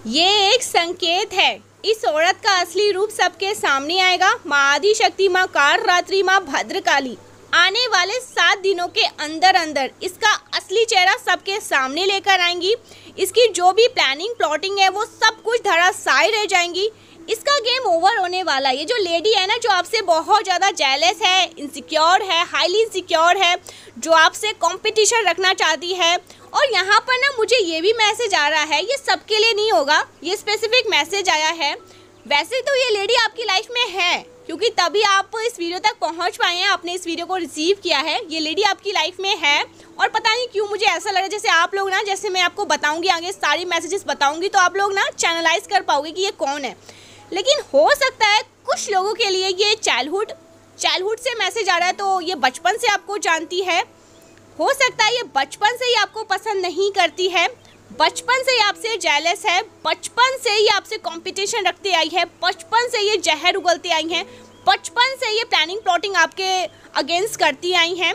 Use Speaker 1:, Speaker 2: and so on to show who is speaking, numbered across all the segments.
Speaker 1: ये एक संकेत है। इस औरत का असली रूप सबके सामने आएगा। माँ आदिशक्ति, माँ कालरात्रि, माँ भद्रकाली आने वाले 7 दिनों के अंदर अंदर इसका असली चेहरा सबके सामने लेकर आएंगी। इसकी जो भी प्लानिंग प्लॉटिंग है वो सब कुछ धराशायी रह जाएंगी। इसका गेम ओवर होने वाला है। ये जो लेडी है ना, जो आपसे बहुत ज़्यादा जेलस है, इनसिक्योर है, हाईली इनसिक्योर है, जो आपसे कंपटीशन रखना चाहती है। और यहाँ पर ना मुझे ये भी मैसेज आ रहा है, ये सबके लिए नहीं होगा, ये स्पेसिफिक मैसेज आया है। वैसे तो ये लेडी आपकी लाइफ में है, क्योंकि तभी आप इस वीडियो तक पहुँच पाए हैं, आपने इस वीडियो को रिसीव किया है। ये लेडी आपकी लाइफ में है और पता नहीं क्यों मुझे ऐसा लग रहा है जैसे आप लोग ना, जैसे मैं आपको बताऊँगी आगे सारी मैसेजेस बताऊँगी तो आप लोग ना चैनलाइज कर पाओगे कि ये कौन है। लेकिन हो सकता है कुछ लोगों के लिए ये चाइल्डहुड से मैसेज आ रहा है, तो ये बचपन से आपको जानती है। हो सकता है ये बचपन से ही आपको पसंद नहीं करती है, बचपन से ही आपसे जेलस है, बचपन से ही आपसे कंपटीशन रखते आई है, बचपन से ये जहर उगलते आई हैं, बचपन से ये प्लानिंग प्लॉटिंग आपके अगेंस्ट करती आई हैं।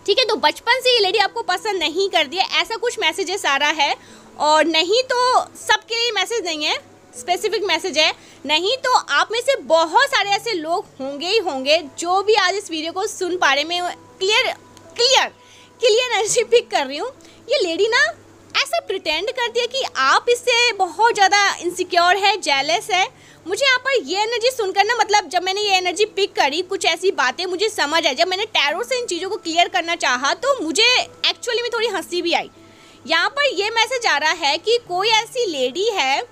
Speaker 1: ठीक है, तो बचपन से ये लेडी आपको पसंद नहीं करती है, ऐसा कुछ मैसेजेस आ रहा है। और नहीं तो सबके लिए मैसेज नहीं है, स्पेसिफिक मैसेज है। नहीं तो आप में से बहुत सारे ऐसे लोग होंगे ही होंगे जो भी आज इस वीडियो को सुन पा रहे। मैं क्लियर एनर्जी पिक कर रही हूँ। ये लेडी ना ऐसा प्रिटेंड करती है कि आप इससे बहुत ज़्यादा इनसिक्योर है, जेलस है। मुझे यहाँ पर ये एनर्जी सुनकर ना, मतलब जब मैंने ये एनर्जी पिक करी, कुछ ऐसी बातें मुझे समझ आई। जब मैंने टैरो से इन चीज़ों को क्लियर करना चाहा तो मुझे एक्चुअली में थोड़ी हंसी भी आई। यहाँ पर ये मैसेज आ रहा है कि कोई ऐसी लेडी है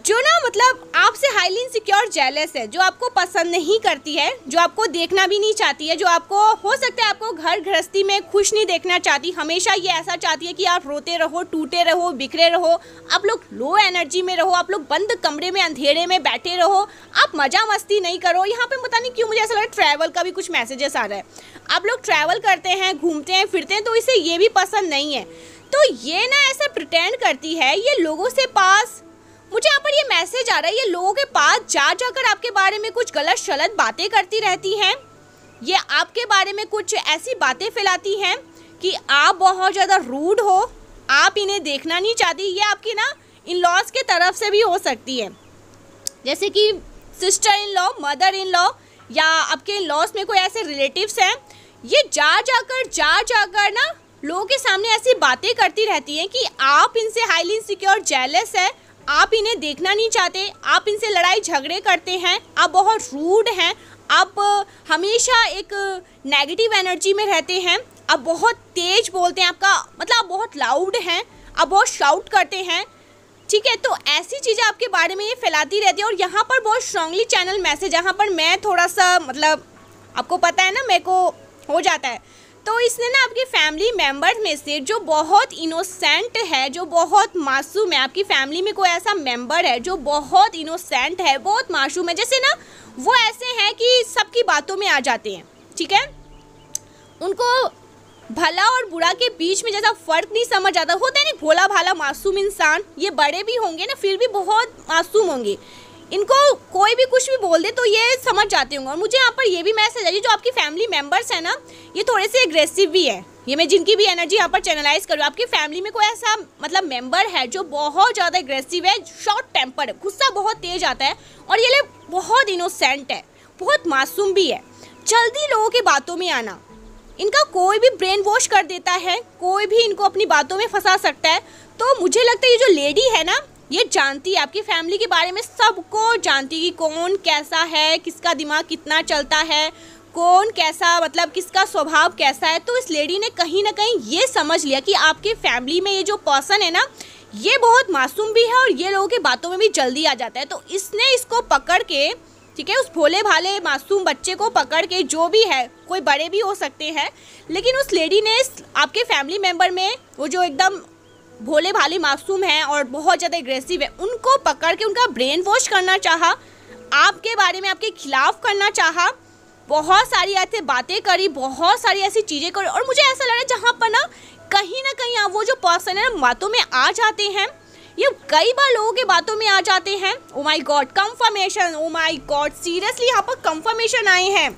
Speaker 1: जो ना, मतलब आपसे हाईली इनसिक्योर जेलस है, जो आपको पसंद नहीं करती है, जो आपको देखना भी नहीं चाहती है, जो आपको हो सकता है आपको घर गृहस्थी में खुश नहीं देखना चाहती। हमेशा ये ऐसा चाहती है कि आप रोते रहो, टूटे रहो, बिखरे रहो, आप लोग लो एनर्जी में रहो, आप लोग बंद कमरे में अंधेरे में बैठे रहो, आप मज़ा मस्ती नहीं करो। यहाँ पे पता नहीं क्यों मुझे ऐसा लग रहा है ट्रैवल का भी कुछ मैसेजेस आ रहा है। आप लोग ट्रैवल करते हैं, घूमते हैं, फिरते हैं, तो इसे ये भी पसंद नहीं है। तो ये ना ऐसा प्रिटेंड करती है, ये लोगों से पास, मुझे यहाँ पर ये मैसेज आ रहा है, ये लोगों के पास जाकर आपके बारे में कुछ गलत शलत बातें करती रहती हैं। ये आपके बारे में कुछ ऐसी बातें फैलाती हैं कि आप बहुत ज़्यादा रूड हो, आप इन्हें देखना नहीं चाहती। ये आपकी ना इन लॉज के तरफ से भी हो सकती है, जैसे कि sister in law, mother in law, या आपके इन लॉज में कोई ऐसे रिलेटिव्स हैं। ये जाकर ना लोगों के सामने ऐसी बातें करती रहती हैं कि आप इनसे हाईली इनसिक्योर जेलस है, आप इन्हें देखना नहीं चाहते, आप इनसे लड़ाई झगड़े करते हैं, आप बहुत रूड हैं, आप हमेशा एक नेगेटिव एनर्जी में रहते हैं, आप बहुत तेज बोलते हैं, आपका मतलब आप बहुत लाउड हैं, आप बहुत शाउट करते हैं। ठीक है, तो ऐसी चीज़ें आपके बारे में ये फैलाती रहती है। और यहाँ पर बहुत स्ट्रांगली चैनल मैसेज, यहाँ पर मैं थोड़ा सा, मतलब आपको पता है ना, मेरे को हो जाता है। तो इसने ना आपके फैमिली मेम्बर्स में से जो बहुत इनोसेंट है, जो बहुत मासूम है, आपकी फैमिली में कोई ऐसा मेंबर है जो बहुत इनोसेंट है, बहुत मासूम है, जैसे ना वो ऐसे हैं कि सबकी बातों में आ जाते हैं। ठीक है, उनको भला और बुरा के बीच में जैसा फ़र्क नहीं समझ आता, होता है नहीं, भोला भाला मासूम इंसान। ये बड़े भी होंगे ना, फिर भी बहुत मासूम होंगे, इनको कोई भी कुछ भी बोल दे तो ये समझ जाते होंगे। और मुझे यहाँ पर ये भी मैसेज है, जो आपकी फैमिली मेंबर्स हैं ना, ये थोड़े से एग्रेसिव भी है। ये मैं जिनकी भी एनर्जी यहाँ पर चैनलाइज करूँ, आपकी फैमिली में कोई ऐसा मतलब मेंबर है जो बहुत ज़्यादा एग्रेसिव है, शॉर्ट टेम्पर है, गुस्सा बहुत तेज आता है, और ये लोग बहुत इनोसेंट है, बहुत मासूम भी है, जल्दी लोगों की बातों में आना, इनका कोई भी ब्रेन वॉश कर देता है, कोई भी इनको अपनी बातों में फंसा सकता है। तो मुझे लगता है ये जो लेडी है ना, ये जानती है आपकी फैमिली के बारे में, सबको जानती है कि कौन कैसा है, किसका दिमाग कितना चलता है, कौन कैसा, मतलब किसका स्वभाव कैसा है। तो इस लेडी ने कहीं ना कहीं ये समझ लिया कि आपके फैमिली में ये जो पर्सन है ना, ये बहुत मासूम भी है और ये लोगों की बातों में भी जल्दी आ जाता है। तो इसने इसको पकड़ के, ठीक है, उस भोले भाले मासूम बच्चे को पकड़ के, जो भी है, कोई बड़े भी हो सकते हैं, लेकिन उस लेडी ने आपके फैमिली मेम्बर में वो जो एकदम भोले भाले मासूम हैं और बहुत ज़्यादा एग्रेसिव है, उनको पकड़ के उनका ब्रेन वॉश करना चाहा, आपके बारे में आपके खिलाफ करना चाहा, बहुत सारी ऐसी बातें करी, बहुत सारी ऐसी चीज़ें करी। और मुझे ऐसा लग रहा है जहाँ पर ना कहीं आप वो जो पर्सन है ना बातों में आ जाते हैं, ये कई बार लोगों के बातों में आ जाते हैं। Oh my God, confirmation, oh my God, seriously यहाँ पर कंफर्मेशन आए हैं।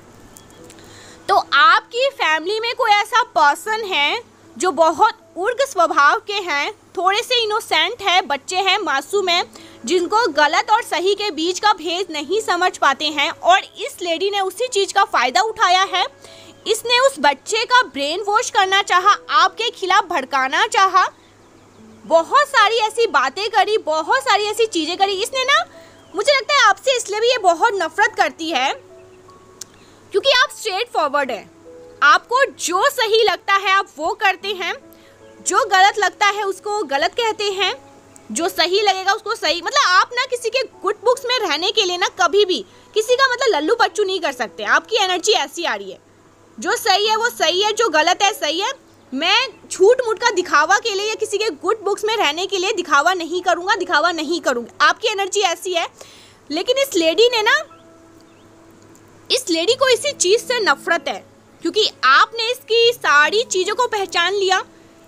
Speaker 1: तो आपकी फैमिली में कोई ऐसा पर्सन है जो बहुत उग्र स्वभाव के हैं, थोड़े से इनोसेंट है, बच्चे हैं, मासूम हैं, जिनको गलत और सही के बीच का भेद नहीं समझ पाते हैं। और इस लेडी ने उसी चीज़ का फ़ायदा उठाया है। इसने उस बच्चे का ब्रेन वॉश करना चाहा, आपके खिलाफ भड़काना चाहा, बहुत सारी ऐसी बातें करी, बहुत सारी ऐसी चीज़ें करी। इसने ना, मुझे लगता है आपसे इसलिए भी ये बहुत नफरत करती है क्योंकि आप स्ट्रेट फॉरवर्ड हैं। आपको जो सही लगता है आप वो करते हैं, जो गलत लगता है उसको गलत कहते हैं, जो सही लगेगा उसको सही। मतलब आप ना किसी के गुड बुक्स में रहने के लिए ना कभी भी किसी का मतलब लल्लू पच्चू नहीं कर सकते। आपकी एनर्जी ऐसी आ रही है, जो सही है वो सही है, जो गलत है सही है। मैं झूठ मूठ का दिखावा के लिए या किसी के गुड बुक्स में रहने के लिए दिखावा नहीं करूँगा, दिखावा नहीं करूँगी। आपकी एनर्जी ऐसी है। लेकिन इस लेडी ने ना, इस लेडी को इसी चीज़ से नफरत है क्योंकि आपने इसकी सारी चीज़ों को पहचान लिया,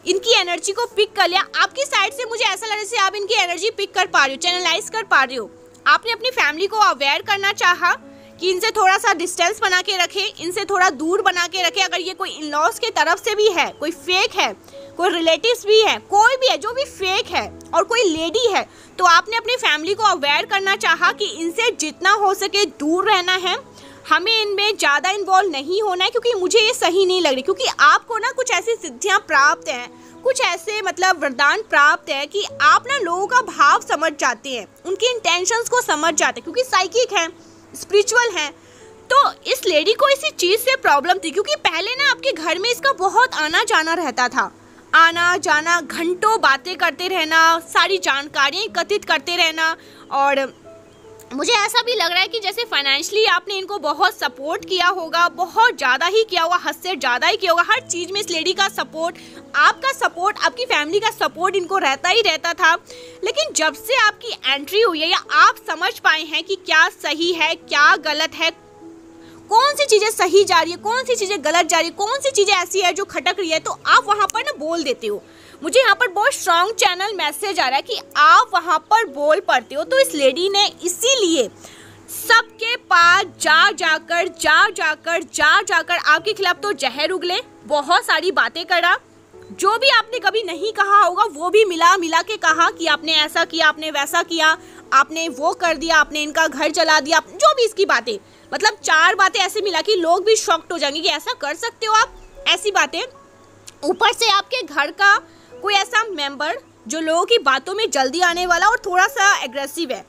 Speaker 1: इनकी एनर्जी को पिक कर लिया। आपकी साइड से मुझे ऐसा लग रहा है जैसे आप इनकी एनर्जी पिक कर पा रहे हो, चैनलाइज कर पा रहे हो। आपने अपनी फैमिली को अवेयर करना चाहा कि इनसे थोड़ा सा डिस्टेंस बना के रखे, इनसे थोड़ा दूर बना के रखे। अगर ये कोई इन लॉज के तरफ से भी है, कोई फेक है, कोई रिलेटिव्स भी है, कोई भी है जो भी फेक है और कोई लेडी है, तो आपने अपनी फैमिली को अवेयर करना चाहा कि इनसे जितना हो सके दूर रहना है, हमें इनमें ज़्यादा इन्वॉल्व नहीं होना है क्योंकि मुझे ये सही नहीं लग रही। क्योंकि आपको ना कुछ ऐसी सिद्धियाँ प्राप्त हैं, कुछ ऐसे मतलब वरदान प्राप्त है कि आप ना लोगों का भाव समझ जाते हैं, उनकी इंटेंशंस को समझ जाते हैं क्योंकि साइकिक हैं, स्पिरिचुअल हैं। तो इस लेडी को इसी चीज़ से प्रॉब्लम थी क्योंकि पहले ना आपके घर में इसका बहुत आना जाना रहता था, आना जाना, घंटों बातें करते रहना, सारी जानकारियाँ एकत्रित करते रहना। और मुझे ऐसा भी लग रहा है कि जैसे फाइनेंशियली आपने इनको बहुत सपोर्ट किया होगा, बहुत ज़्यादा ही किया होगा, हद से ज़्यादा ही किया होगा। हर चीज़ में इस लेडी का सपोर्ट, आपका सपोर्ट, आपकी फैमिली का सपोर्ट इनको रहता ही रहता था। लेकिन जब से आपकी एंट्री हुई है या आप समझ पाए हैं कि क्या सही है, क्या गलत है, कौन सी चीज़ें सही जा रही है, कौन सी चीज़ें गलत जा रही है, कौन सी चीज़ें ऐसी है जो खटक रही है, तो आप वहाँ पर ना बोल देते हो। मुझे यहाँ पर बहुत स्ट्रॉन्ग चैनल मैसेज आ रहा है कि आप वहाँ पर बोल पड़ते हो। तो इस लेडी ने इसीलिए सबके पास जा जाकर आपके खिलाफ तो जहर उगले, बहुत सारी बातें करा, जो भी आपने कभी नहीं कहा होगा वो भी मिला के कहा कि आपने ऐसा किया, आपने वैसा किया, आपने वो कर दिया, आपने इनका घर जला दिया, जो भी इसकी बातें, मतलब 4 बातें ऐसे मिला कि लोग भी शॉक्ड हो जाएंगे कि ऐसा कर सकते हो आप, ऐसी बातें। ऊपर से आपके घर का कोई ऐसा मेंबर जो लोगों की बातों में जल्दी आने वाला और थोड़ा सा एग्रेसिव है,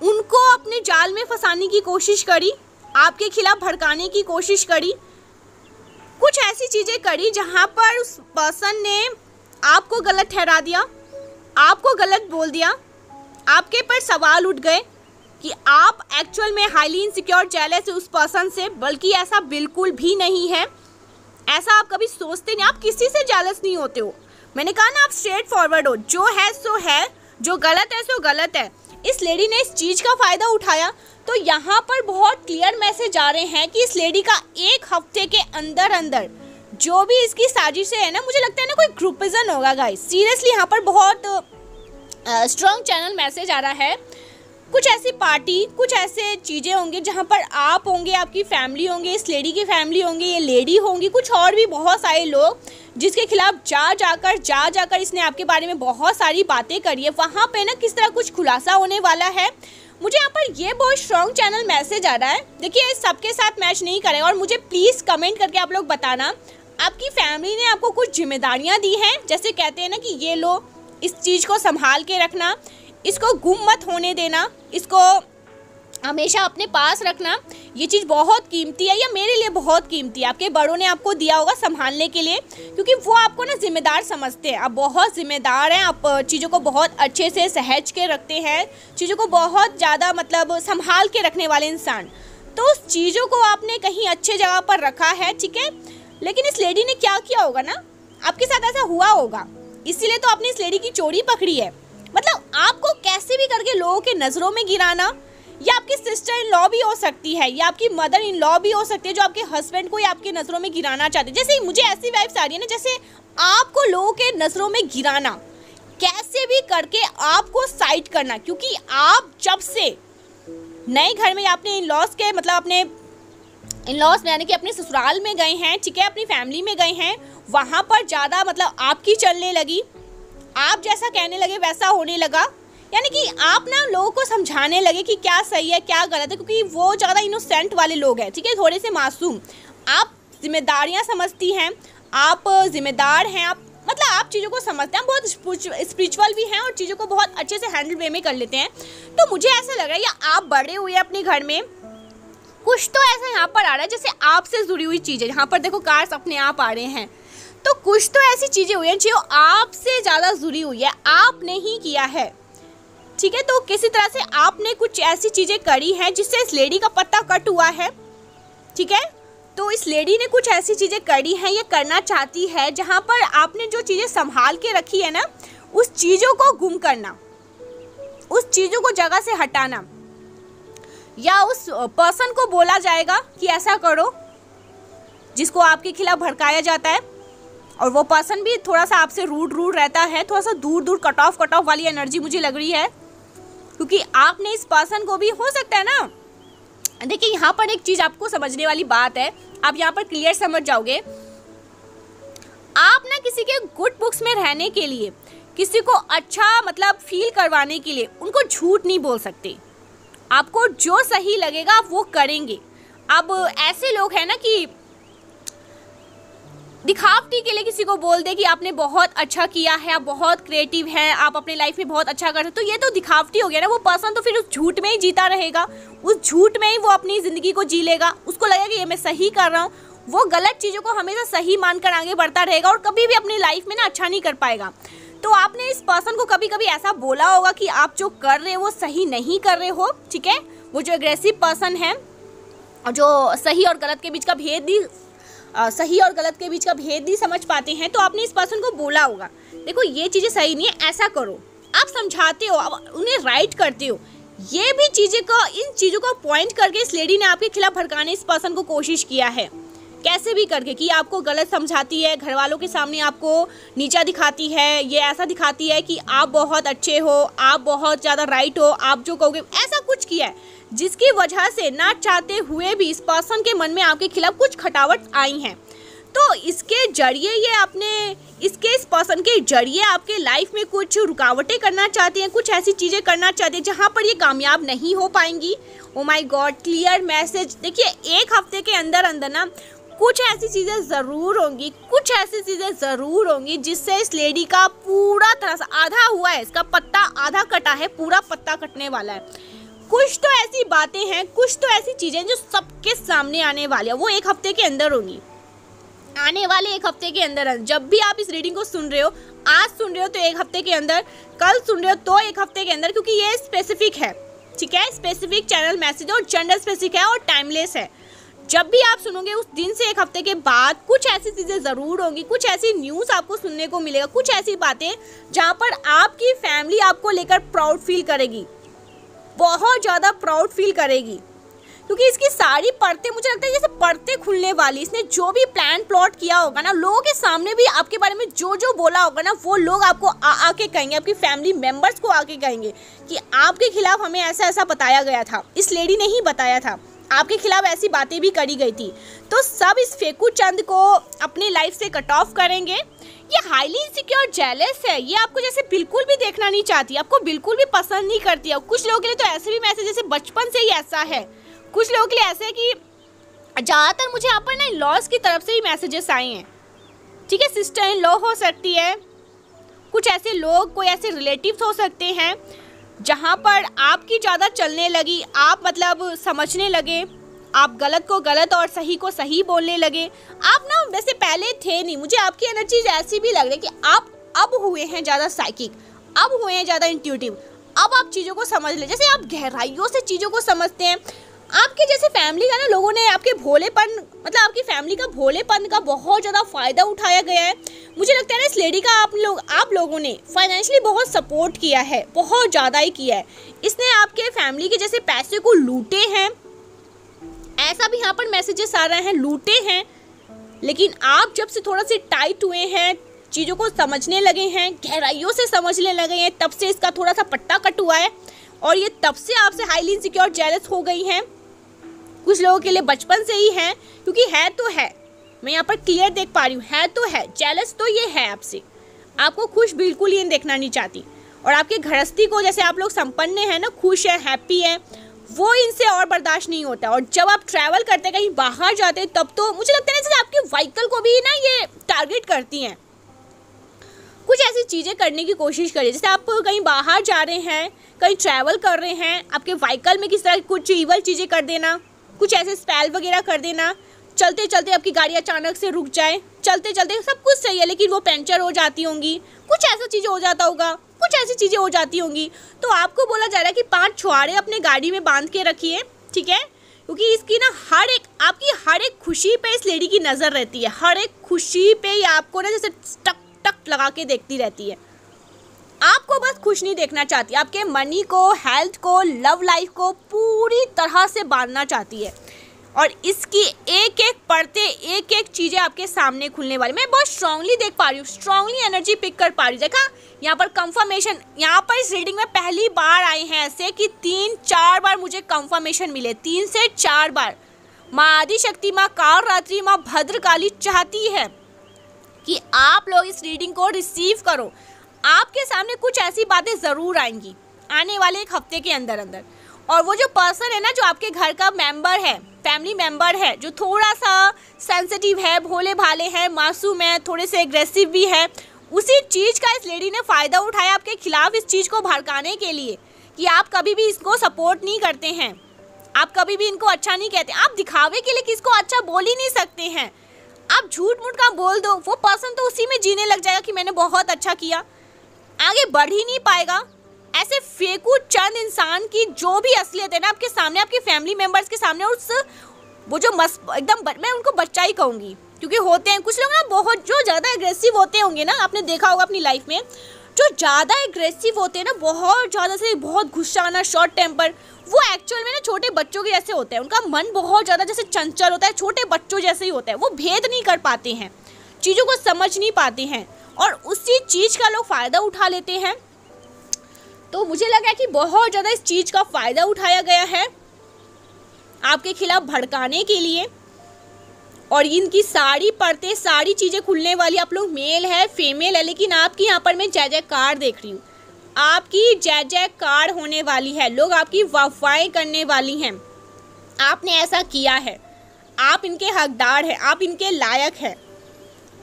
Speaker 1: उनको अपने जाल में फंसाने की कोशिश करी, आपके खिलाफ भड़काने की कोशिश करी, कुछ ऐसी चीज़ें करी जहाँ पर उस पर्सन ने आपको गलत ठहरा दिया, आपको गलत बोल दिया, आपके पर सवाल उठ गए कि आप एक्चुअल में हाईली इनसिक्योर जेलस है उस पर्सन से, बल्कि ऐसा बिल्कुल भी नहीं है। ऐसा आप कभी सोचते नहीं, आप किसी से जेलस नहीं होते हो। मैंने कहा ना, आप स्ट्रेट फॉरवर्ड हो, जो है सो है, जो गलत है सो गलत है। इस लेडी ने इस चीज़ का फ़ायदा उठाया। तो यहाँ पर बहुत क्लियर मैसेज आ रहे हैं कि इस लेडी का 1 हफ्ते के अंदर अंदर जो भी इसकी साजिशें है ना, मुझे लगता है ना कोई ग्रुपिज्म होगा गाइस। सीरियसली यहाँ पर बहुत स्ट्रॉन्ग चैनल मैसेज आ रहा है। कुछ ऐसी पार्टी, कुछ ऐसे चीज़ें होंगी जहाँ पर आप होंगे, आपकी फैमिली होंगे, इस लेडी की फैमिली होंगी, ये लेडी होंगी, कुछ और भी बहुत सारे लोग जिसके खिलाफ जा जाकर इसने आपके बारे में बहुत सारी बातें करी है। वहाँ पे ना किस तरह कुछ खुलासा होने वाला है। मुझे यहाँ पर ये बहुत स्ट्रॉन्ग चैनल मैसेज आ रहा है। देखिए, सबके साथ मैच नहीं करेगा और मुझे प्लीज़ कमेंट करके आप लोग बताना, आपकी फैमिली ने आपको कुछ जिम्मेदारियाँ दी हैं, जैसे कहते हैं ना कि ये लो, इस चीज़ को संभाल के रखना, इसको गुम मत होने देना, इसको हमेशा अपने पास रखना। ये चीज़ बहुत कीमती है, या मेरे लिए बहुत कीमती है। आपके बड़ों ने आपको दिया होगा संभालने के लिए, क्योंकि वो आपको ना जिम्मेदार समझते हैं। आप बहुत जिम्मेदार हैं, आप चीज़ों को बहुत अच्छे से सहेज के रखते हैं, चीज़ों को बहुत ज़्यादा मतलब संभाल के रखने वाले इंसान। तो उस चीज़ों को आपने कहीं अच्छे जगह पर रखा है, ठीक है। लेकिन इस लेडी ने क्या किया होगा ना, आपके साथ ऐसा हुआ होगा, इसीलिए तो आपने इस लेडी की चोरी पकड़ी है। मतलब आपको कैसे भी करके लोगों के नज़रों में गिराना, या आपकी सिस्टर इन लॉ भी हो सकती है, या आपकी मदर इन लॉ भी हो सकती है, जो आपके हस्बैंड को या आपके नज़रों में गिराना चाहते हैं। जैसे मुझे ऐसी वाइब्स आ रही है ना, जैसे आपको लोगों के नज़रों में गिराना, कैसे भी करके आपको साइड करना। क्योंकि आप जब से नए घर में आपने इन लॉज के मतलब अपने इन लॉज में यानी कि अपने ससुराल में गए हैं, ठीक है, अपनी फैमिली में गए हैं, वहाँ पर ज़्यादा मतलब आपकी चलने लगी, आप जैसा कहने लगे वैसा होने लगा, यानी कि आप ना लोगों को समझाने लगे कि क्या सही है क्या गलत है, क्योंकि वो ज़्यादा इनोसेंट वाले लोग हैं, ठीक है, थोड़े से मासूम। आप जिम्मेदारियाँ समझती हैं, आप जिम्मेदार हैं, आप मतलब आप चीज़ों को समझते हैं, बहुत स्पिरिचुअल भी हैं और चीज़ों को बहुत अच्छे से हैंडल वे में कर लेते हैं। तो मुझे ऐसा लग रहा है या आप बड़े हुए अपने घर में, कुछ तो ऐसा यहाँ पर आ रहा है जैसे आपसे जुड़ी हुई चीज़ें, यहाँ पर देखो कार्ड्स अपने आप आ रहे हैं, तो कुछ तो ऐसी चीज़ें हुई हैं जो आपसे ज़्यादा जुड़ी हुई है, आपने ही किया है, ठीक है। तो किसी तरह से आपने कुछ ऐसी चीज़ें करी हैं जिससे इस लेडी का पत्ता कट हुआ है, ठीक है। तो इस लेडी ने कुछ ऐसी चीज़ें करी हैं, ये करना चाहती है, जहाँ पर आपने जो चीज़ें संभाल के रखी है ना, उस चीज़ों को गुम करना, उस चीज़ों को जगह से हटाना, या उस पर्सन को बोला जाएगा कि ऐसा करो जिसको आपके खिलाफ भड़काया जाता है, और वो पर्सन भी थोड़ा सा आपसे रूड रहता है, थोड़ा सा दूर कट ऑफ वाली एनर्जी मुझे लग रही है, क्योंकि आपने इस पर्सन को भी, हो सकता है ना, देखिए यहाँ पर एक चीज़ आपको समझने वाली बात है, आप यहाँ पर क्लियर समझ जाओगे। आप ना किसी के गुड बुक्स में रहने के लिए, किसी को अच्छा मतलब फील करवाने के लिए उनको झूठ नहीं बोल सकते। आपको जो सही लगेगा आप वो करेंगे। अब ऐसे लोग हैं ना कि दिखावटी के लिए किसी को बोल दे कि आपने बहुत अच्छा किया है, आप बहुत क्रिएटिव हैं, आप अपने लाइफ में बहुत अच्छा कर सकते हो, तो ये तो दिखावटी हो गया ना। वो पर्सन तो फिर उस झूठ में ही जीता रहेगा, उस झूठ में ही वो अपनी ज़िंदगी को जी लेगा, उसको लगेगा कि ये मैं सही कर रहा हूँ, वो गलत चीज़ों को हमेशा सही मानकर आगे बढ़ता रहेगा और कभी भी अपनी लाइफ में ना अच्छा नहीं कर पाएगा। तो आपने इस पर्सन को कभी कभी ऐसा बोला होगा कि आप जो कर रहे हो वो सही नहीं कर रहे हो, ठीक है। वो जो एग्रेसिव पर्सन है, जो सही और गलत के बीच का भेद नहीं समझ पाते हैं, तो आपने इस पर्सन को बोला होगा, देखो ये चीज़ें सही नहीं है, ऐसा करो। आप समझाते हो, आप उन्हें राइट करते हो। ये भी इन चीज़ों को पॉइंट करके इस लेडी ने आपके खिलाफ भड़काने इस पर्सन को कोशिश किया है, कैसे भी करके, कि आपको गलत समझाती है, घर वालों के सामने आपको नीचा दिखाती है, ये ऐसा दिखाती है कि आप बहुत अच्छे हो, आप बहुत ज़्यादा राइट हो, आप जो कहोगे, ऐसा कुछ किया है जिसकी वजह से ना चाहते हुए भी इस पर्सन के मन में आपके खिलाफ कुछ खटावट आई हैं। तो इसके जरिए इस पर्सन के जरिए आपके लाइफ में कुछ रुकावटें करना चाहते हैं, कुछ ऐसी चीज़ें करना चाहते हैं जहाँ पर ये कामयाब नहीं हो पाएंगी। Oh my God, clear message. देखिए 1 हफ्ते के अंदर ना कुछ ऐसी चीज़ें ज़रूर होंगी जिससे इस लेडी का पूरा तरह से आधा हुआ है, इसका पत्ता आधा कटा है, पूरा पत्ता कटने वाला है। कुछ तो ऐसी बातें हैं, कुछ तो ऐसी चीज़ें जो सबके सामने आने वाली है, वो 1 हफ्ते के अंदर होंगी। आने वाले 1 हफ्ते के अंदर, जब भी आप इस रीडिंग को सुन रहे हो, आज सुन रहे हो तो 1 हफ्ते के अंदर, कल सुन रहे हो तो 1 हफ्ते के अंदर, क्योंकि ये स्पेसिफिक है, ठीक है, स्पेसिफिक चैनल मैसेज और जेंडर स्पेसिफिक है और टाइमलेस है। जब भी आप सुनोगे उस दिन से 1 हफ्ते के बाद कुछ ऐसी चीज़ें ज़रूर होंगी, कुछ ऐसी न्यूज़ आपको सुनने को मिलेगा, कुछ ऐसी बातें जहाँ पर आपकी फैमिली आपको लेकर प्राउड फील करेगी, बहुत ज़्यादा प्राउड फील करेगी, क्योंकि इसकी सारी परतें, मुझे लगता है जैसे परतें खुलने वाली। इसने जो भी प्लान प्लॉट किया होगा ना, लोगों के सामने भी आपके बारे में जो बोला होगा ना, वो लोग आपको आके कहेंगे, आपकी फैमिली मेम्बर्स को आके कहेंगे कि आपके खिलाफ हमें ऐसा बताया गया था, इस लेडी ने ही बताया था, आपके खिलाफ ऐसी बातें भी करी गई थी। तो सब इस फेकू चंद को अपनी लाइफ से कट ऑफ करेंगे। ये हाईली इनसिक्योर जेलस है, ये आपको जैसे बिल्कुल भी देखना नहीं चाहती, आपको बिल्कुल भी पसंद नहीं करती है। कुछ लोगों के लिए तो ऐसे भी मैसेज जैसे बचपन से ही ऐसा है, कुछ लोगों के लिए ऐसे है कि ज़्यादातर मुझे यहाँ पर ना लॉस की तरफ से ही मैसेजेस आए हैं, ठीक है। सिस्टर इन लॉ हो सकती है, कुछ ऐसे लोग, कोई ऐसे रिलेटिव्स हो सकते हैं जहाँ पर आपकी ज़्यादा चलने लगी, आप मतलब समझने लगे, आप गलत को गलत और सही को सही बोलने लगे। आप ना वैसे पहले थे नहीं, मुझे आपकी एनर्जी ऐसी भी लग रही है कि आप अब हुए हैं ज़्यादा साइकिक, अब हुए हैं ज़्यादा इंट्यूटिव, अब आप चीज़ों को समझ ले, जैसे आप गहराइयों से चीज़ों को समझते हैं। आपके जैसे फैमिली का ना लोगों ने आपके भोलेपन, मतलब आपकी फैमिली का भोलेपन का बहुत ज़्यादा फ़ायदा उठाया गया है। मुझे लगता है ना इस लेडी का आप लोगों ने फाइनेंशियली बहुत सपोर्ट किया है, बहुत ज़्यादा ही किया है। इसने आपके फैमिली के जैसे पैसे को लूटे हैं, ऐसा भी यहाँ पर मैसेजेस आ रहे हैं, लूटे हैं। लेकिन आप जब से थोड़ा से टाइट हुए हैं, चीज़ों को समझने लगे हैं, गहराइयों से समझने लगे हैं, तब से इसका थोड़ा सा पट्टा कट हुआ है और ये तब से आपसे हाईली इनसिक्योर जेलस हो गई हैं। कुछ लोगों के लिए बचपन से ही है, क्योंकि है तो है, मैं यहाँ पर क्लियर देख पा रही हूँ, है तो है जेलस, तो ये है आपसे, आपको खुश बिल्कुल ये देखना नहीं चाहती। और आपके गृहस्थी को, जैसे आप लोग संपन्न हैं ना, खुश है, हैप्पी है, वो इनसे और बर्दाश्त नहीं होता। और जब आप ट्रैवल करते हैं, कहीं बाहर जाते हैं, तब तो मुझे लगता है जैसे आपके व्हीकल को भी ना ये टारगेट करती हैं। कुछ ऐसी चीज़ें करने की कोशिश करिए, जैसे आप कहीं बाहर जा रहे हैं, कहीं ट्रैवल कर रहे हैं, आपके व्हीकल में किस तरह कुछ ईवल चीज़ें कर देना, कुछ ऐसे स्पेल वगैरह कर देना, चलते चलते आपकी गाड़ी अचानक से रुक जाए, चलते चलते सब कुछ सही है लेकिन वो पंचर हो जाती होंगी, कुछ ऐसा चीज़ें हो जाता होगा, कुछ ऐसी चीज़ें हो जाती होंगी। तो आपको बोला जा रहा है कि 5 छुहारे अपने गाड़ी में बांध के रखिए, ठीक है, क्योंकि इसकी ना आपकी हर एक खुशी पे इस लेडी की नज़र रहती है, हर एक खुशी पे ये आपको ना जैसे टक टक लगा के देखती रहती है। आपको बस खुश नहीं देखना चाहती, आपके मनी को, हेल्थ को, लव लाइफ को पूरी तरह से बांधना चाहती है। और इसकी एक एक परतें, एक एक चीज़ें आपके सामने खुलने वाली, मैं बहुत स्ट्रांगली देख पा रही हूँ, स्ट्रांगली एनर्जी पिक कर पा रही हूँ। देखा यहाँ पर कंफर्मेशन, यहाँ पर इस रीडिंग में पहली बार आए हैं ऐसे कि 3-4 बार मुझे कंफर्मेशन मिले, 3 से 4 बार। माँ आदिशक्ति, माँ कालरात्रि, माँ भद्रकाली चाहती है कि आप लोग इस रीडिंग को रिसीव करो। आपके सामने कुछ ऐसी बातें ज़रूर आएंगी आने वाले 1 हफ्ते के अंदर अंदर। और वो जो पर्सन है ना, जो आपके घर का मेंबर है, फैमिली मेंबर है, जो थोड़ा सा सेंसिटिव है, भोले भाले हैं, मासूम है, थोड़े से एग्रेसिव भी है, उसी चीज़ का इस लेडी ने फ़ायदा उठाया आपके खिलाफ, इस चीज़ को भड़काने के लिए कि आप कभी भी इसको सपोर्ट नहीं करते हैं, आप कभी भी इनको अच्छा नहीं कहते, आप दिखावे के लिए किसको अच्छा बोल ही नहीं सकते हैं, आप झूठ मूठ का बोल दो, वो पर्सन तो उसी में जीने लग जाएगा कि मैंने बहुत अच्छा किया, आगे बढ़ ही नहीं पाएगा। ऐसे फेकू चंद इंसान की जो भी असलियत है ना आपके सामने, आपके फैमिली मेंबर्स के सामने, उस वो जो एकदम मैं उनको बच्चा ही कहूँगी, क्योंकि होते हैं कुछ लोग ना बहुत, जो ज़्यादा एग्रेसिव होते होंगे ना, आपने देखा होगा अपनी लाइफ में, जो ज़्यादा एग्रेसिव होते हैं ना, बहुत ज़्यादा से बहुत गुस्सा आना, शॉर्ट टेम्पर, वो एक्चुअल में ना छोटे बच्चों के जैसे होते हैं, उनका मन बहुत ज़्यादा जैसे चंचल होता है, छोटे बच्चों जैसे ही होता है, वो भेद नहीं कर पाते हैं, चीज़ों को समझ नहीं पाते हैं और उसी चीज़ का लोग फ़ायदा उठा लेते हैं। तो मुझे लगा कि बहुत ज़्यादा इस चीज़ का फ़ायदा उठाया गया है आपके खिलाफ भड़काने के लिए। और इनकी सारी परतें, सारी चीज़ें खुलने वाली, आप लोग मेल है, फीमेल है, लेकिन आपकी यहाँ पर मैं जय जयकार देख रही हूँ, आपकी जय जयकार होने वाली है, लोग आपकी वाहवाही करने वाली हैं, आपने ऐसा किया है, आप इनके हकदार हैं, आप इनके लायक हैं,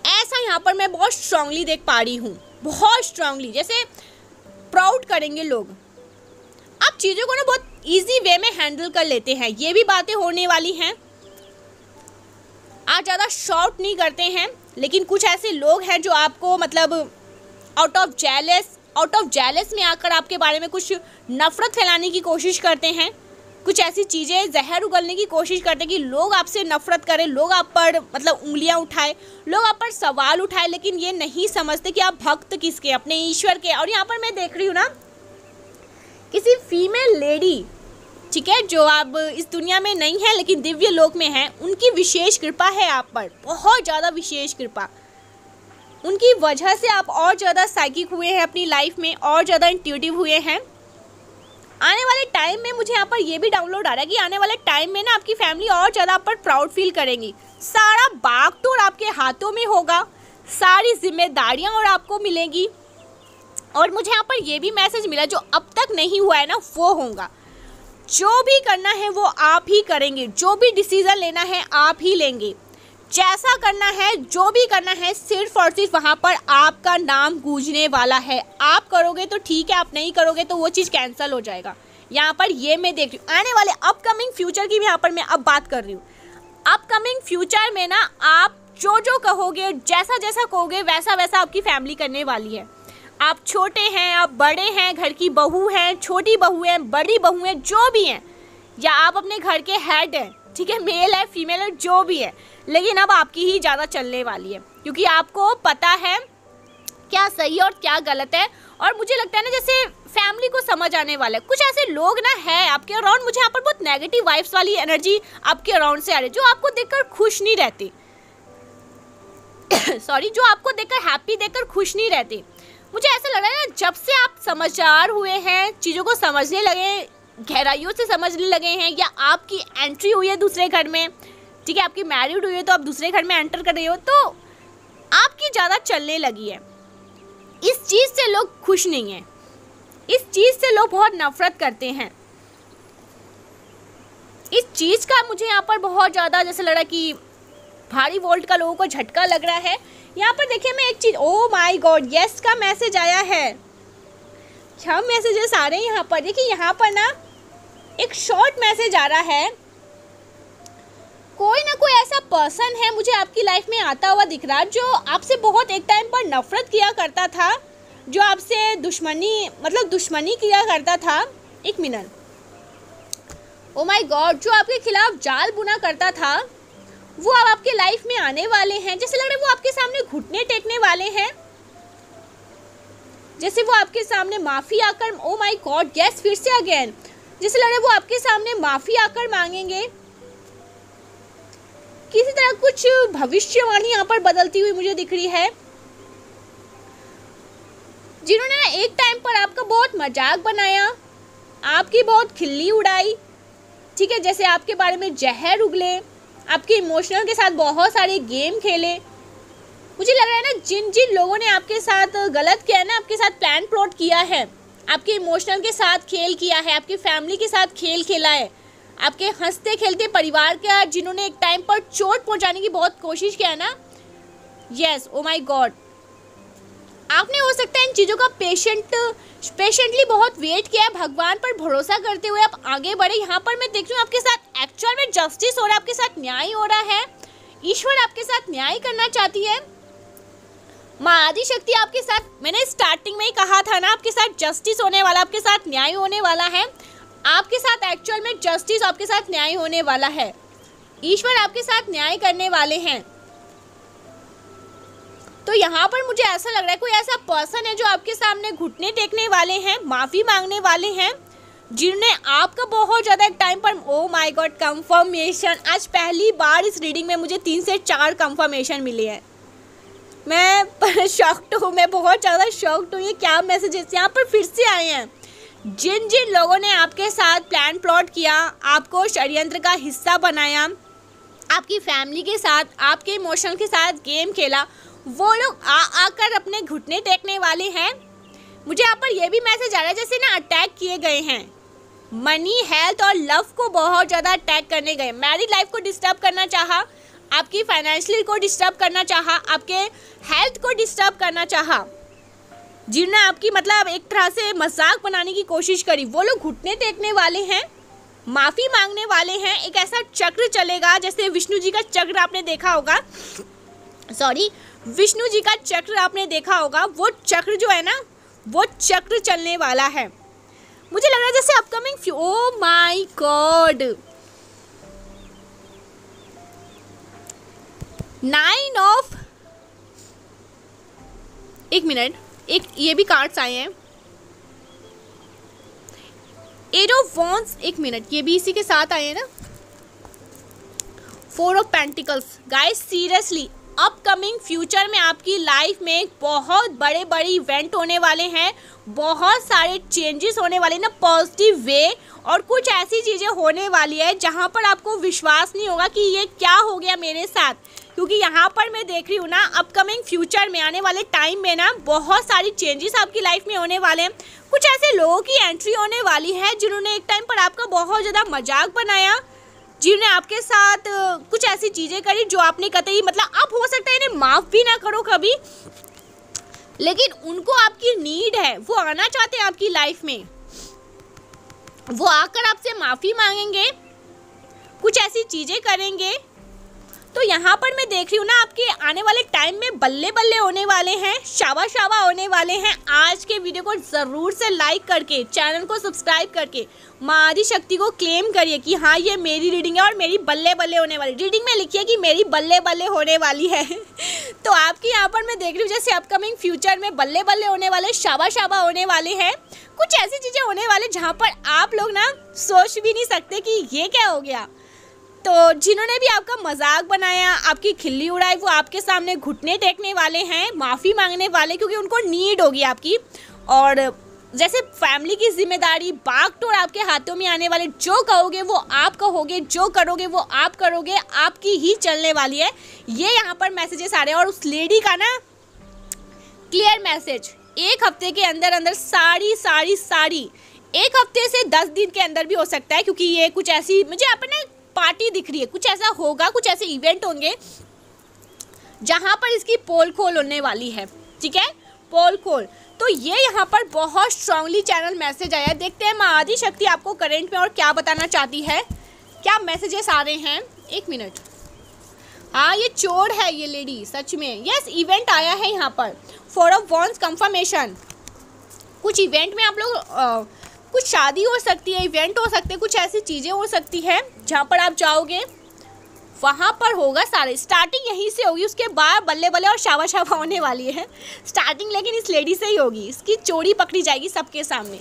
Speaker 1: ऐसा यहाँ पर मैं बहुत स्ट्रांगली देख पा रही हूँ, बहुत स्ट्रांगली, जैसे प्राउड करेंगे लोग। आप चीज़ों को ना बहुत इजी वे में हैंडल कर लेते हैं, ये भी बातें होने वाली हैं। आप ज़्यादा शॉर्ट नहीं करते हैं, लेकिन कुछ ऐसे लोग हैं जो आपको मतलब आउट ऑफ जेलस में आकर आपके बारे में कुछ नफ़रत फैलाने की कोशिश करते हैं, कुछ ऐसी चीज़ें जहर उगलने की कोशिश करते हैं कि लोग आपसे नफ़रत करें, लोग आप पर मतलब उंगलियां उठाए, लोग आप पर सवाल उठाए, लेकिन ये नहीं समझते कि आप भक्त किसके, अपने ईश्वर के। और यहाँ पर मैं देख रही हूँ ना किसी फीमेल लेडी, ठीक है, जो आप इस दुनिया में नहीं है लेकिन दिव्य लोक में है, उनकी विशेष कृपा है आप पर, बहुत ज़्यादा विशेष कृपा, उनकी वजह से आप और ज़्यादा साइकिक हुए हैं अपनी लाइफ में, और ज़्यादा इंट्यूटिव हुए हैं। आने वाले टाइम में मुझे यहाँ पर ये भी डाउनलोड आ रहा है कि आने वाले टाइम में ना आपकी फैमिली और ज़्यादा आप पर प्राउड फील करेंगी, सारा बागडोर आपके हाथों में होगा, सारी जिम्मेदारियाँ और आपको मिलेंगी। और मुझे यहाँ पर ये भी मैसेज मिला, जो अब तक नहीं हुआ है ना वो होगा, जो भी करना है वो आप ही करेंगे, जो भी डिसीज़न लेना है आप ही लेंगे, जैसा करना है, जो भी करना है, सिर्फ और सिर्फ वहाँ पर आपका नाम गूंजने वाला है। आप करोगे तो ठीक है, आप नहीं करोगे तो वो चीज़ कैंसिल हो जाएगा। यहाँ पर ये मैं देख रही हूँ, आने वाले अपकमिंग फ्यूचर की भी यहाँ पर मैं अब बात कर रही हूँ। अपकमिंग फ्यूचर में ना आप जो जो कहोगे, जैसा जैसा कहोगे, वैसा वैसा आपकी फैमिली करने वाली है। आप छोटे हैं, आप बड़े हैं, घर की बहू हैं, छोटी बहू हैं, बड़ी बहू हैं, जो भी हैं, या आप अपने घर के हेड हैं, ठीक है, मेल है, फीमेल है, जो भी है, लेकिन अब आपकी ही ज़्यादा चलने वाली है, क्योंकि आपको पता है क्या सही और क्या गलत है। और मुझे लगता है ना जैसे फैमिली को समझ आने वाला है। कुछ ऐसे लोग ना है आपके अराउंड, मुझे यहाँ पर बहुत नेगेटिव वाइब्स वाली एनर्जी आपके अराउंड से आ रही है, जो आपको देखकर खुश नहीं रहती सॉरी, जो आपको देखकर हैप्पी देखकर खुश नहीं रहती। मुझे ऐसा लग रहा है ना, जब से आप समझदार हुए हैं, चीज़ों को समझने लगे, गहराइयों से समझने लगे हैं, या आपकी एंट्री हुई है दूसरे घर में, ठीक है, आपकी मैरिड हुई है तो आप दूसरे घर में एंटर कर रहे हो, तो आपकी ज़्यादा चलने लगी है। इस चीज़ से लोग खुश नहीं हैं, इस चीज़ से लोग बहुत नफरत करते हैं। इस चीज़ का मुझे यहाँ पर बहुत ज़्यादा जैसे लगा कि भारी वोल्ट का लोगों को झटका लग रहा है। यहाँ पर देखिए मैं एक चीज़, ओ माय गॉड, यस का मैसेज आया है। क्या मैसेजेस आ रहे हैं यहाँ पर? देखिए यहाँ पर ना एक शॉर्ट मैसेज आ रहा है, कोई ना कोई ऐसा पर्सन है मुझे आपकी लाइफ में आता हुआ दिख रहा, जो आपसे बहुत एक टाइम पर नफरत किया करता था, जो आपसे दुश्मनी किया करता था। एक मिनट, ओ माय गॉड, जो आपके खिलाफ जाल बुना करता था वो अब आपके लाइफ में आने वाले हैं। जैसे लग रहा है वो आपके सामने घुटने टेकने वाले हैं, जैसे वो आपके सामने माफ़ी आकर, ओ माय गॉड यस, फिर से अगेन, जैसे लग रहा है वो आपके सामने माफ़ी आकर मांगेंगे। किसी तरह कुछ भविष्यवाणी यहाँ पर बदलती हुई मुझे दिख रही है। जिन्होंने एक टाइम पर आपका बहुत मजाक बनाया, आपकी बहुत खिल्ली उड़ाई, ठीक है, जैसे आपके बारे में जहर उगले, आपके इमोशनल के साथ बहुत सारे गेम खेले। मुझे लग रहा है ना जिन जिन लोगों ने आपके साथ गलत किया है ना, आपके साथ प्लान प्लॉट किया है, आपके इमोशनल के साथ खेल किया है, आपकी फैमिली के साथ खेल खेला है, आपके हंसते खेलते परिवार के जिन्होंने एक टाइम पर चोट पहुंचाने की बहुत कोशिश किया है ना, यस, ओ माय गॉड, आपने हो सकता है इन चीज़ों का पेशेंटली बहुत वेट किया है, भगवान पर भरोसा करते हुए आप आगे बढ़े। यहाँ पर मैं देख रही हूँ आपके साथ एक्चुअल में जस्टिस हो रहा है, आपके साथ न्याय हो रहा है, ईश्वर आपके साथ न्याय करना चाहती है, माँ आदि शक्ति आपके साथ, मैंने स्टार्टिंग में ही कहा था ना, आपके साथ जस्टिस होने वाला, आपके साथ न्याय होने वाला है, आपके साथ एक्चुअल में जस्टिस, आपके साथ न्याय होने वाला है, ईश्वर आपके साथ न्याय करने वाले हैं। तो यहाँ पर मुझे ऐसा लग रहा है कोई ऐसा पर्सन है जो आपके सामने घुटने टेकने वाले हैं, माफ़ी मांगने वाले हैं, जिन्होंने आपका बहुत ज़्यादा एक टाइम पर, ओ माय गॉड, कंफर्मेशन, आज पहली बार इस रीडिंग में मुझे 3 से 4 कंफर्मेशन मिले हैं। मैं शॉक्ड हूँ, मैं बहुत ज़्यादा शॉक्ड हूँ। ये क्या मैसेजेस यहाँ पर फिर से आए हैं? जिन जिन लोगों ने आपके साथ प्लान प्लॉट किया, आपको षड्यंत्र का हिस्सा बनाया, आपकी फैमिली के साथ, आपके इमोशनल के साथ गेम खेला, वो लोग आकर अपने घुटने टेकने वाले हैं। मुझे यहाँ पर ये भी मैसेज आ रहा है जैसे ना अटैक किए गए हैं, मनी, हेल्थ और लव को बहुत ज़्यादा अटैक करने गए, मैरिड लाइफ को डिस्टर्ब करना चाहा, आपकी फाइनेंशियल को डिस्टर्ब करना चाहा, आपके हेल्थ को डिस्टर्ब करना चाहा, जिन्होंने आपकी एक तरह से मजाक बनाने की कोशिश करी, वो लोग घुटने टेकने वाले हैं, माफ़ी मांगने वाले हैं। एक ऐसा चक्र चलेगा जैसे विष्णु जी का चक्र आपने देखा होगा, विष्णु जी का चक्र आपने देखा होगा, वो चक्र जो है ना, वो चक्र चलने वाला है। मुझे लग रहा है जैसे upcoming, oh my God, 9 of, एक मिनट, एक ये भी कार्ड्स आए हैं, 8 ऑफ वॉन्ड्स, एक मिनट, ये भी इसी के साथ आए हैं ना, 4 of pentacles. Guys seriously upcoming future में आपकी लाइफ में बहुत बड़े बड़े इवेंट होने वाले हैं, बहुत सारे चेंजेस होने वाले हैं ना, पॉजिटिव वे, और कुछ ऐसी चीज़ें होने वाली है जहाँ पर आपको विश्वास नहीं होगा कि ये क्या हो गया मेरे साथ, क्योंकि यहाँ पर मैं देख रही हूँ ना अपकमिंग फ्यूचर में, आने वाले टाइम में ना बहुत सारी चेंजेस आपकी लाइफ में होने वाले हैं। कुछ ऐसे लोगों की एंट्री होने वाली है जिन्होंने एक टाइम पर आपका बहुत ज़्यादा मजाक बनाया, जिन्होंने आपके साथ कुछ ऐसी चीज़ें करी जो आपने कतई आप हो सकता है इन्हें माफ़ भी ना करो कभी, लेकिन उनको आपकी नीड है, वो आना चाहते हैं आपकी लाइफ में, वो आकर आपसे माफ़ी मांगेंगे, कुछ ऐसी चीज़ें करेंगे। तो यहाँ पर मैं देख रही हूँ ना आपके आने वाले टाइम में बल्ले बल्ले होने वाले हैं, शावा शावा होने वाले हैं। आज के वीडियो को ज़रूर से लाइक करके, चैनल को सब्सक्राइब करके माँ आदि शक्ति को क्लेम करिए कि हाँ ये मेरी रीडिंग है और मेरी बल्ले बल्ले होने वाली, रीडिंग में लिखिए कि मेरी बल्ले बल्ले होने वाली है। तो आपकी यहाँ पर मैं देख रही हूँ जैसे अपकमिंग फ्यूचर में बल्ले बल्ले होने वाले, शावा शावा होने वाले हैं, कुछ ऐसी चीज़ें होने वाले जहाँ पर आप लोग ना सोच भी नहीं सकते कि ये क्या हो गया। तो जिन्होंने भी आपका मजाक बनाया, आपकी खिल्ली उड़ाई, वो आपके सामने घुटने टेकने वाले हैं, माफ़ी मांगने वाले, क्योंकि उनको नीड होगी आपकी। और जैसे फैमिली की जिम्मेदारी, बागडोर आपके हाथों में आने वाले, जो कहोगे वो आप कहोगे, जो करोगे वो आप करोगे, आपकी ही चलने वाली है। ये यहाँ पर मैसेजेस आ रहे हैं। और उस लेडी का ना क्लियर मैसेज, 1 हफ्ते के अंदर अंदर सारी 1 हफ्ते से 10 दिन के अंदर भी हो सकता है, क्योंकि ये कुछ ऐसी मुझे अपने पार्टी दिख रही है, कुछ ऐसा होगा, कुछ ऐसे इवेंट होंगे जहाँ पर इसकी पोल खोल होने वाली है। ठीक है, पोल खोल। तो ये यहाँ पर बहुत स्ट्रांगली चैनल मैसेज आया है। देखते हैं माँ आदि शक्ति आपको करंट में और क्या बताना चाहती है, क्या मैसेजेस आ रहे हैं। 1 मिनट। हाँ, ये चोर है ये लेडी सच में। यस, इवेंट आया है यहाँ पर, 4 ऑफ वॉन्ड्स कंफर्मेशन। कुछ इवेंट में आप लोग कुछ शादी हो सकती है, इवेंट हो सकते हैं, कुछ ऐसी चीज़ें हो सकती है जहाँ पर आप जाओगे, वहाँ पर होगा सारे। स्टार्टिंग यहीं से होगी, उसके बाद बल्ले बल्ले और शावा शावा होने वाली है स्टार्टिंग, लेकिन इस लेडी से ही होगी। इसकी चोरी पकड़ी जाएगी सबके सामने।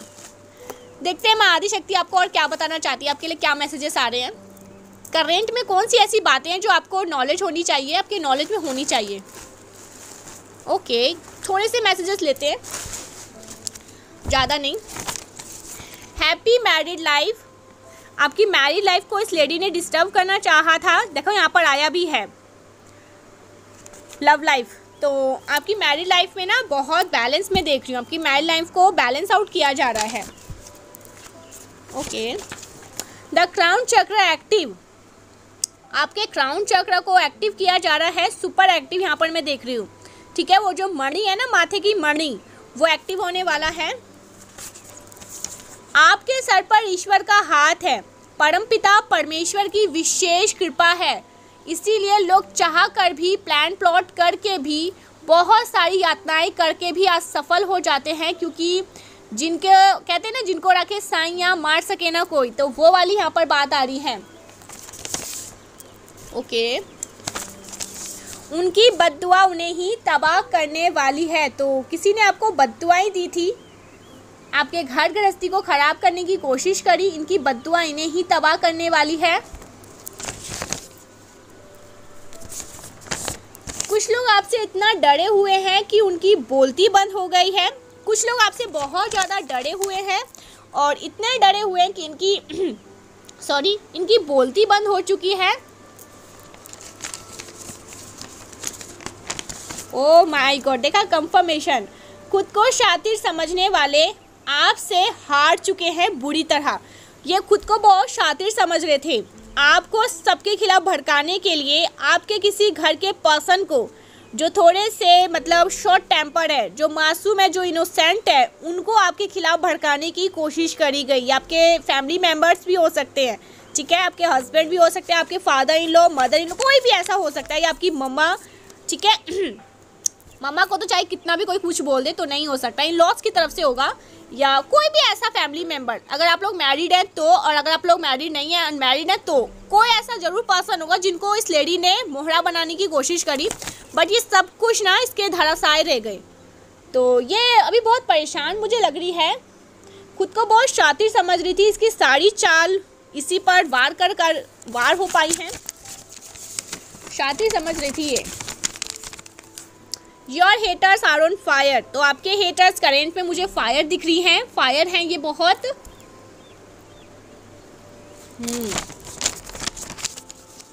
Speaker 1: देखते हैं माँ आदि शक्ति आपको और क्या बताना चाहती है, आपके लिए क्या मैसेजेस आ रहे हैं। करेंट में कौन सी ऐसी बातें हैं जो आपको नॉलेज होनी चाहिए, आपके नॉलेज में होनी चाहिए। ओके, थोड़े से मैसेजेस लेते हैं, ज़्यादा नहीं। हैप्पी मैरिड लाइफ, आपकी मैरिड लाइफ को इस लेडी ने डिस्टर्ब करना चाहा था। देखो यहाँ पर आया भी है लव लाइफ। तो आपकी मैरिड लाइफ में ना बहुत बैलेंस में देख रही हूँ, आपकी मैरिड लाइफ को बैलेंस आउट किया जा रहा है। ओके, द क्राउन चक्र एक्टिव, आपके क्राउन चक्र को एक्टिव किया जा रहा है, सुपर एक्टिव यहाँ पर मैं देख रही हूँ। ठीक है, वो जो मणि है ना, माथे की मणि, वो एक्टिव होने वाला है। आपके सर पर ईश्वर का हाथ है, परमपिता परमेश्वर की विशेष कृपा है, इसीलिए लोग चाह कर भी, प्लान प्लॉट करके भी, बहुत सारी यातनाएं करके भी असफल हो जाते हैं, क्योंकि जिनके कहते हैं ना, जिनको रखे साइयाँ मार सके ना कोई, तो वो वाली यहाँ पर बात आ रही है। ओके, उनकी बद्दुआ उन्हें ही तबाह करने वाली है। तो किसी ने आपको बद्दुआएं दी थी, आपके घर गृहस्थी को खराब करने की कोशिश करी, इनकी बद्दुआ इन्हें ही तबाह करने वाली है। कुछ लोग आपसे इतना डरे हुए हैं कि उनकी बोलती बंद हो गई है। कुछ लोग आपसे बहुत ज़्यादा डरे हुए हैं और इतने डरे हुए हैं कि इनकी बोलती बंद हो चुकी है। ओह माय गॉड, देखा कंफर्मेशन। खुद को शातिर समझने वाले आपसे हार चुके हैं बुरी तरह। ये खुद को बहुत शातिर समझ रहे थे, आपको सबके खिलाफ भड़काने के लिए। आपके किसी घर के पर्सन को जो थोड़े से मतलब शॉर्ट टेम्पर है, जो मासूम है, जो इनोसेंट है, उनको आपके खिलाफ भड़काने की कोशिश करी गई। आपके फैमिली मेम्बर्स भी हो सकते हैं, ठीक है, आपके हस्बैंड भी हो सकते हैं, आपके father in law, mother in law, कोई भी ऐसा हो सकता है, या आपकी मम्मा। ठीक है मम्मा को तो चाहे कितना भी कोई कुछ बोल दे तो नहीं हो सकता, इन लॉज की तरफ से होगा, या कोई भी ऐसा फैमिली मेम्बर। अगर आप लोग मैरिड हैं तो, और अगर आप लोग मैरिड नहीं हैं, अनमैरिड हैं तो, कोई ऐसा ज़रूर पर्सन होगा जिनको इस लेडी ने मोहरा बनाने की कोशिश करी, बट ये सब कुछ ना इसके धराशायी रह गए। तो ये अभी बहुत परेशान मुझे लग रही है, खुद को बहुत शातिर समझ रही थी। इसकी सारी चाल इसी पर वार हो पाई है, शातिर समझ रही थी ये। Your haters are on fire, तो आपके हेटर्स करेंट में मुझे फायर दिख रही हैं, फायर हैं ये बहुत।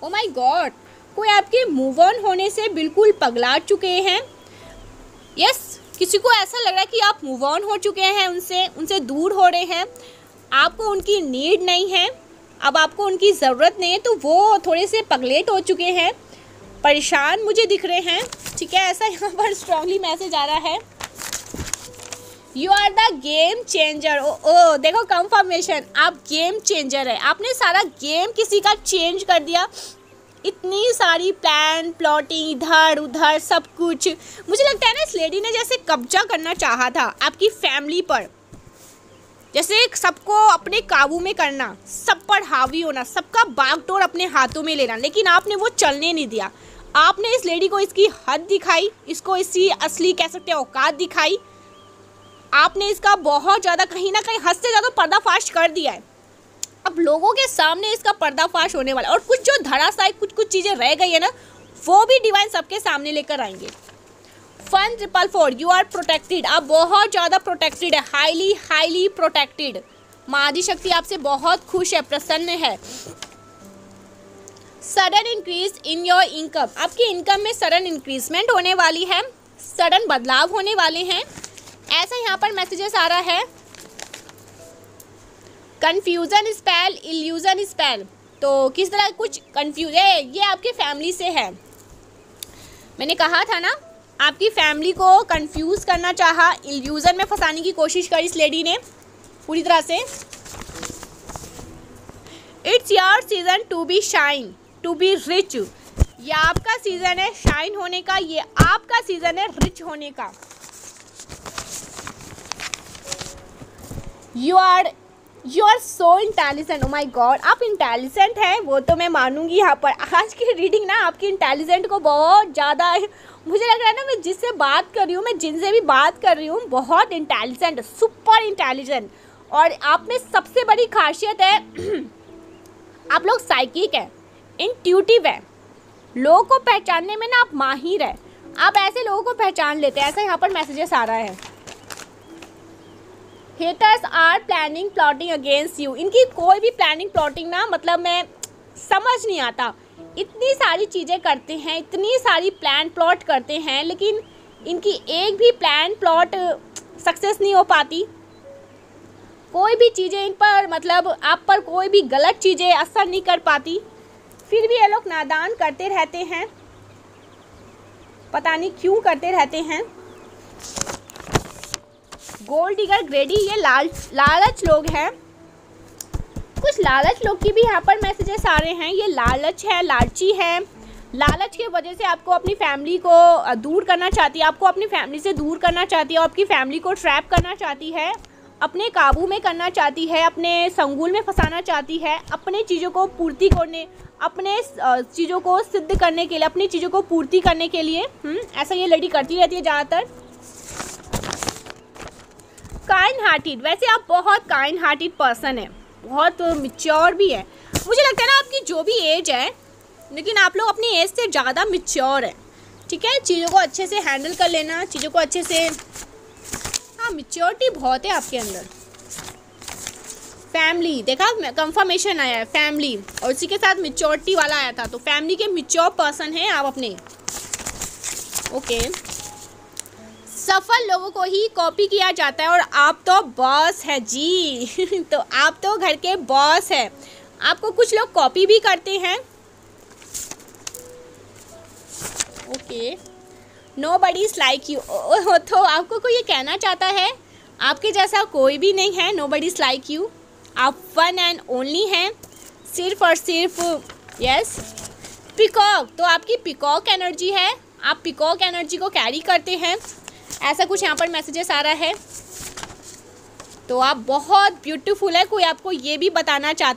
Speaker 1: ओ माय गॉड, कोई आपके मूव ऑन होने से बिल्कुल पगला चुके हैं। यस, किसी को ऐसा लग रहा है कि आप मूव ऑन हो चुके हैं, उनसे दूर हो रहे हैं, आपको उनकी नीड नहीं है, अब आपको उनकी ज़रूरत नहीं है, तो वो थोड़े से पगलेट हो चुके हैं, परेशान मुझे दिख रहे हैं। ठीक है, ऐसा यहाँ पर स्ट्रांगली मैसेज आ रहा है। You are the game changer. ओ देखो कंफर्मेशन, आप गेम चेंजर है, आपने सारा गेम किसी का चेंज कर दिया। इतनी सारी प्लान प्लॉटिंग इधर उधर सब कुछ, मुझे लगता है ना इस लेडी ने जैसे कब्जा करना चाहा था आपकी फैमिली पर, जैसे सबको अपने काबू में करना, सब पर हावी होना, सबका बागडोर अपने हाथों में लेना, लेकिन आपने वो चलने नहीं दिया। आपने इस लेडी को इसकी हद दिखाई, इसको इसकी असली कह सकते हैं औकात दिखाई। आपने इसका बहुत ज़्यादा कहीं ना कहीं हद से ज़्यादा पर्दाफाश कर दिया है। अब लोगों के सामने इसका पर्दाफाश होने वाला है, और कुछ जो धराशायी कुछ चीज़ें रह गई है ना, वो भी डिवाइन सबके सामने लेकर आएंगे, फन 444, यू आर प्रोटेक्टेड, आप बहुत ज़्यादा प्रोटेक्टेड है, हाईली हाईली प्रोटेक्टेड। माँ आदि शक्ति आपसे बहुत खुश है, प्रसन्न है। Sudden increase in your income, आपकी इनकम में सडन इंक्रीजमेंट होने वाली है, सडन बदलाव होने वाले हैं, ऐसा यहाँ पर मैसेजेस आ रहा है। कन्फ्यूजन स्पेल, इल्यूजन स्पेल, तो किस तरह कुछ कन्फ्यूज है, ये आपकी फैमिली से है। मैंने कहा था ना, आपकी फैमिली को कंफ्यूज करना चाहा, इल्यूजन में फंसाने की कोशिश करी इस लेडी ने पूरी तरह से। It's your season to be shine, to be rich, ये आपका सीजन है शाइन होने का, ये आपका सीजन है रिच होने का। You are so intelligent, oh my god, आप इंटेलिजेंट हैं वो तो मैं मानूंगी। यहाँ पर आज की रीडिंग ना आपकी इंटेलिजेंट को बहुत ज़्यादा, मुझे लग रहा है ना मैं जिससे बात कर रही हूँ, मैं जिनसे भी बात कर रही हूँ, बहुत इंटेलिजेंट, सुपर इंटेलिजेंट। और आप में सबसे बड़ी खासियत है आप लोग साइकिक है, इंट्यूटिव है, लोगों को पहचानने में ना आप माहिर है, आप ऐसे लोगों को पहचान लेते हैं, ऐसा यहाँ पर मैसेजेस आ रहा है। Haters are planning plotting against you, इनकी कोई भी प्लानिंग प्लॉटिंग ना मतलब मैं समझ नहीं आता, इतनी सारी चीज़ें करते हैं, इतनी सारी प्लान प्लॉट करते हैं, लेकिन इनकी एक भी प्लान प्लॉट सक्सेस नहीं हो पाती। कोई भी चीज़ें इन पर मतलब आप पर कोई भी गलत चीज़ें असर नहीं कर पाती, फिर भी ये लोग नादान करते रहते हैं, पता नहीं क्यों करते रहते हैं। गोल्ड डिगर, ग्रेडी, ये लालच लोग हैं, कुछ लालच लोग की भी यहाँ पर मैसेजेस आ रहे हैं। ये लालच है, लालची है, लालच की वजह से आपको अपनी फैमिली को दूर करना चाहती है, आपको अपनी फैमिली से दूर करना चाहती है, आपकी फैमिली को ट्रैप करना चाहती है, अपने काबू में करना चाहती है, अपने संगुल में फंसाना चाहती है, अपने चीज़ों को पूर्ति करने, अपने चीज़ों को सिद्ध करने के लिए, अपनी चीज़ों को पूर्ति करने के लिए ऐसा ये लड़ी करती रहती है ज़्यादातर। काइंड हार्टेड, वैसे आप बहुत काइंड हार्टेड पर्सन है, बहुत मिच्योर भी है, मुझे लगता है ना आपकी जो भी एज है, लेकिन आप लोग अपनी एज से ज़्यादा मिच्योर है, ठीक है, चीज़ों को अच्छे से हैंडल कर लेना, चीज़ों को अच्छे से, हाँ मिच्योरिटी बहुत है आपके अंदर। फैमिली, देखा कंफर्मेशन आया है फैमिली, और उसी के साथ मिच्योरिटी वाला आया था, तो फैमिली के मिच्योर पर्सन हैं आप अपने। ओके, सफल लोगों को ही कॉपी किया जाता है और आप तो बॉस है जी तो आप तो घर के बॉस है, आपको कुछ लोग कॉपी भी करते हैं। Okay, nobody is like you, तो आपको कोई ये कहना चाहता है आपके जैसा कोई भी नहीं है, नोबडी इज लाइक यू, आप वन एंड ओनली हैं, सिर्फ और सिर्फ। यस, पिकॉक, तो आपकी पिकॉक एनर्जी है, आप पिकॉक एनर्जी को कैरी करते हैं, ऐसा कुछ यहाँ पर मैसेजेस आ रहा है। तो आप बहुत ब्यूटीफुल है, कोई आपको ये भी बताना चाहता